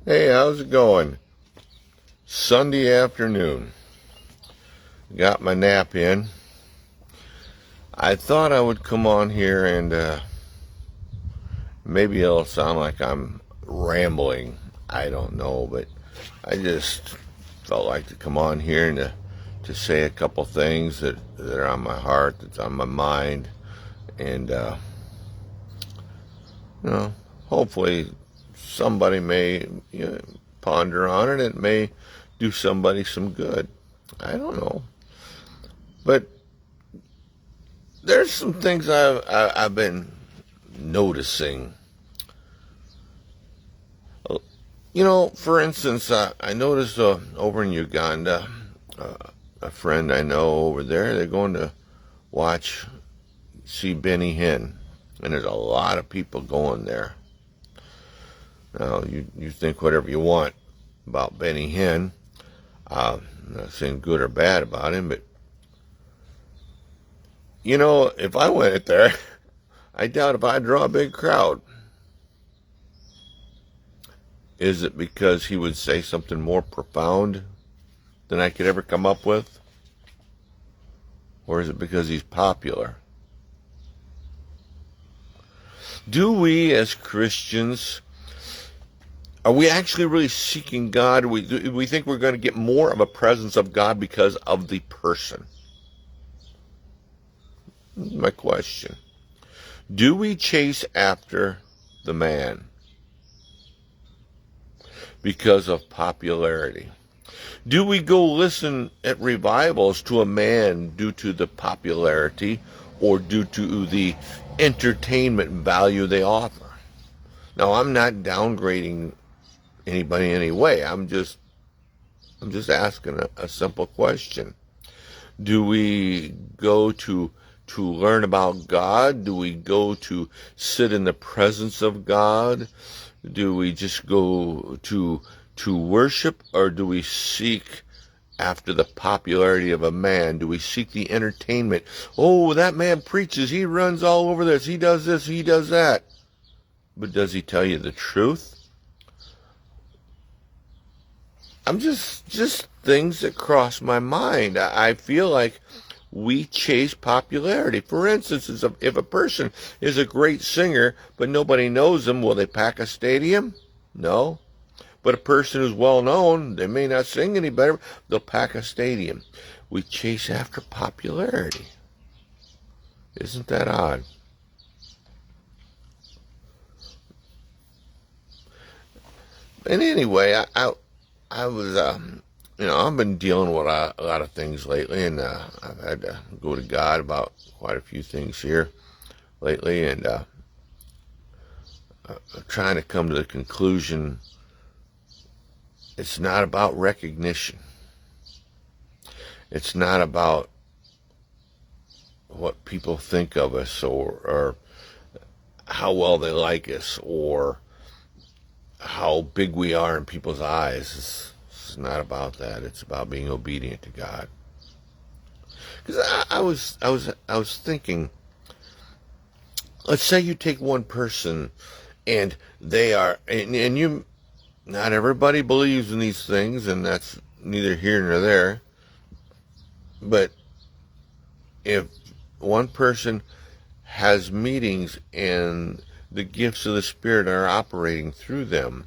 Hey, how's it going? Sunday afternoon. Got my nap in. I thought I would come on here and maybe it'll sound like I'm rambling. I don't know, but I just felt like to come on here and to say a couple things that are on my heart, that's on my mind, and you know, hopefully somebody may ponder on it. It may do somebody some good. I don't know. But there's some things I've been noticing. For instance, I noticed over in Uganda, a friend I know over there, they're going to see Benny Hinn, and there's a lot of people going there. Now, you think whatever you want about Benny Hinn. I'm not saying good or bad about him, but if I went there, I doubt if I'd draw a big crowd. Is it because he would say something more profound than I could ever come up with? Or is it because he's popular? Do we as Christians, are we actually really seeking God? Do we think we're going to get more of a presence of God because of the person? My question. Do we chase after the man because of popularity? Do we go listen at revivals to a man due to the popularity or due to the entertainment value they offer? Now, I'm not downgrading anybody in any way. I'm just asking a simple question. Do we go to learn about God? Do we go to sit in the presence of God? Do we just go to worship, or do we seek after the popularity of a man? Do we seek the entertainment? Oh, that man preaches. He runs all over this. He does this. He does that. But does he tell you the truth? I'm just things that cross my mind. I feel like we chase popularity. For instance, if a person is a great singer, but nobody knows them, will they pack a stadium? No. But a person who's well known, they may not sing any better, they'll pack a stadium. We chase after popularity. Isn't that odd? And anyway, I was, I've been dealing with a lot of things lately, and I've had to go to God about quite a few things here lately, and trying to come to the conclusion it's not about recognition. It's not about what people think of us or how well they like us or how big we are in people's eyes. It's not about that. It's about being obedient to God. Because I was thinking, let's say you take one person and they are, and you, not everybody believes in these things, and that's neither here nor there. But if one person has meetings and the gifts of the Spirit are operating through them,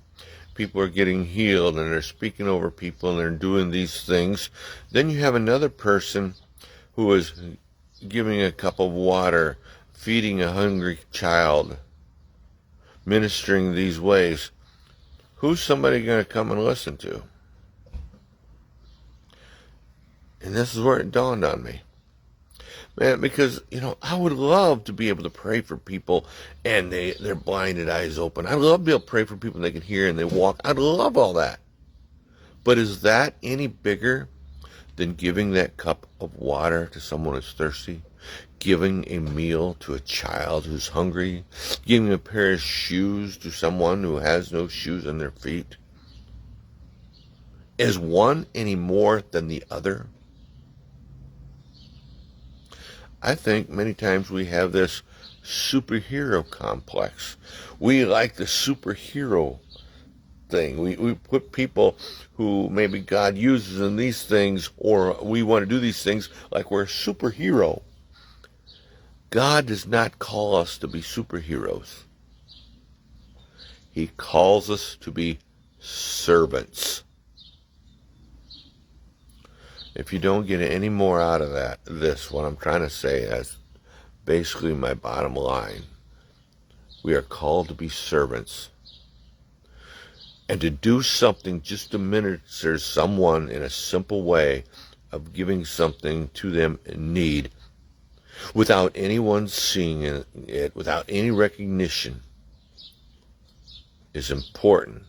people are getting healed and they're speaking over people and they're doing these things, then you have another person who is giving a cup of water, feeding a hungry child, ministering these ways. Who's somebody going to come and listen to? And this is where it dawned on me. Man, because, I would love to be able to pray for people and their blinded eyes open. I'd love to be able to pray for people and they can hear and they walk. I'd love all that. But is that any bigger than giving that cup of water to someone who's thirsty? Giving a meal to a child who's hungry? Giving a pair of shoes to someone who has no shoes on their feet? Is one any more than the other? I think many times we have this superhero complex. We like the superhero thing. We put people who maybe God uses in these things, or we want to do these things like we're a superhero. God does not call us to be superheroes. He calls us to be servants. If you don't get any more out of what I'm trying to say, that's basically my bottom line. We are called to be servants. And to do something just to minister someone in a simple way of giving something to them in need, without anyone seeing it, without any recognition, is important.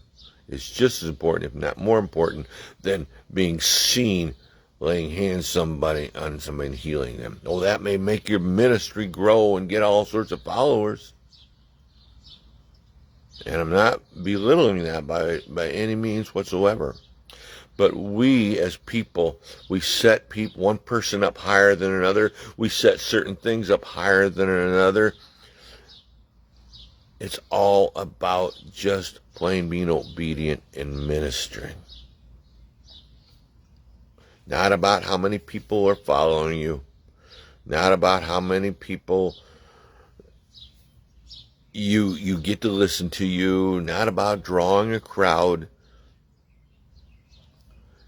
It's just as important, if not more important, than being seen laying hands on somebody and healing them. Oh, that may make your ministry grow and get all sorts of followers. And I'm not belittling that by any means whatsoever. But we as people, we set one person up higher than another. We set certain things up higher than another. It's all about just plain being obedient in ministering. Not about how many people are following you. Not about how many people you get to listen to you. Not about drawing a crowd.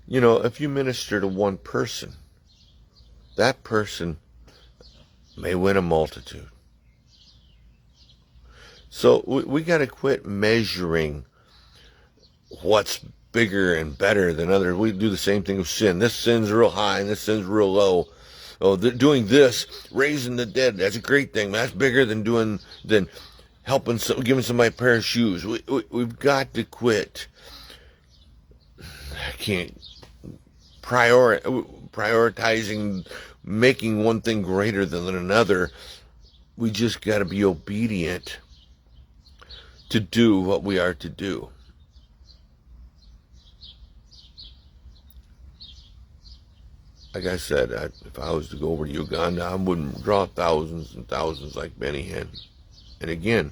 You know, if you minister to one person, that person may win a multitude. So we got to quit measuring what's bigger and better than others. We do the same thing with sin. This sin's real high and this sin's real low. Oh, doing this, raising the dead, that's a great thing. That's bigger than helping, giving somebody a pair of shoes. We've got to quit. I can't prioritizing making one thing greater than another. We just got to be obedient to do what we are to do. Like I said, if I was to go over to Uganda, I wouldn't draw thousands and thousands like Benny Hinn. And again,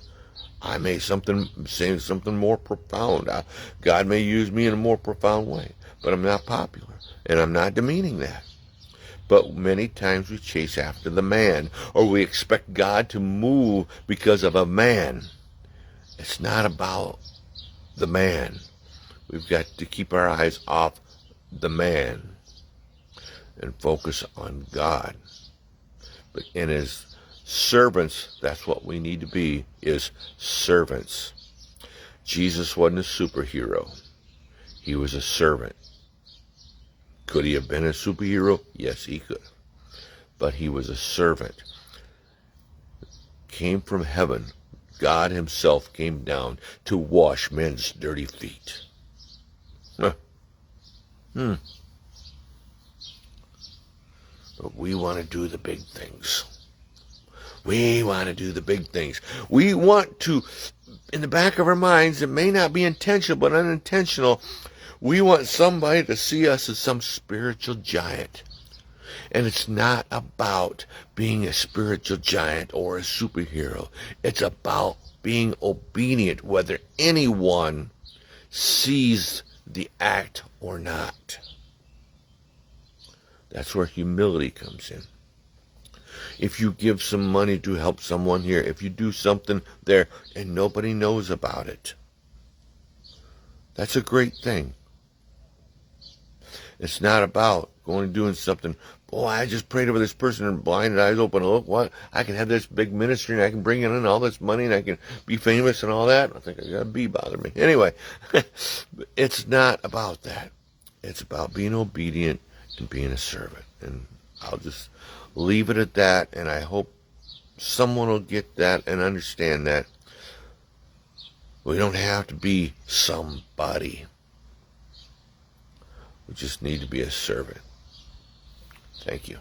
I may say something more profound. God may use me in a more profound way, but I'm not popular, and I'm not demeaning that. But many times we chase after the man, or we expect God to move because of a man. It's not about the man. We've got to keep our eyes off the man and focus on God. But in his servants, that's what we need to be, is servants. Jesus wasn't a superhero. He was a servant. Could he have been a superhero? Yes, he could. But he was a servant. Came from heaven. God himself came down to wash men's dirty feet. But we want to do the big things. We want to do the big things. We want to, in the back of our minds, it may not be intentional, but unintentional, we want somebody to see us as some spiritual giant. And it's not about being a spiritual giant or a superhero. It's about being obedient, whether anyone sees the act or not. That's where humility comes in. If you give some money to help someone here, if you do something there and nobody knows about it, that's a great thing. It's not about going and doing something. Boy, I just prayed over this person and blinded eyes open. Look, what? I can have this big ministry and I can bring in all this money and I can be famous and all that. I think I got a bee bother me. Anyway, it's not about that. It's about being obedient and being a servant. And I'll just leave it at that. And I hope someone will get that and understand that we don't have to be somebody. We just need to be a servant. Thank you.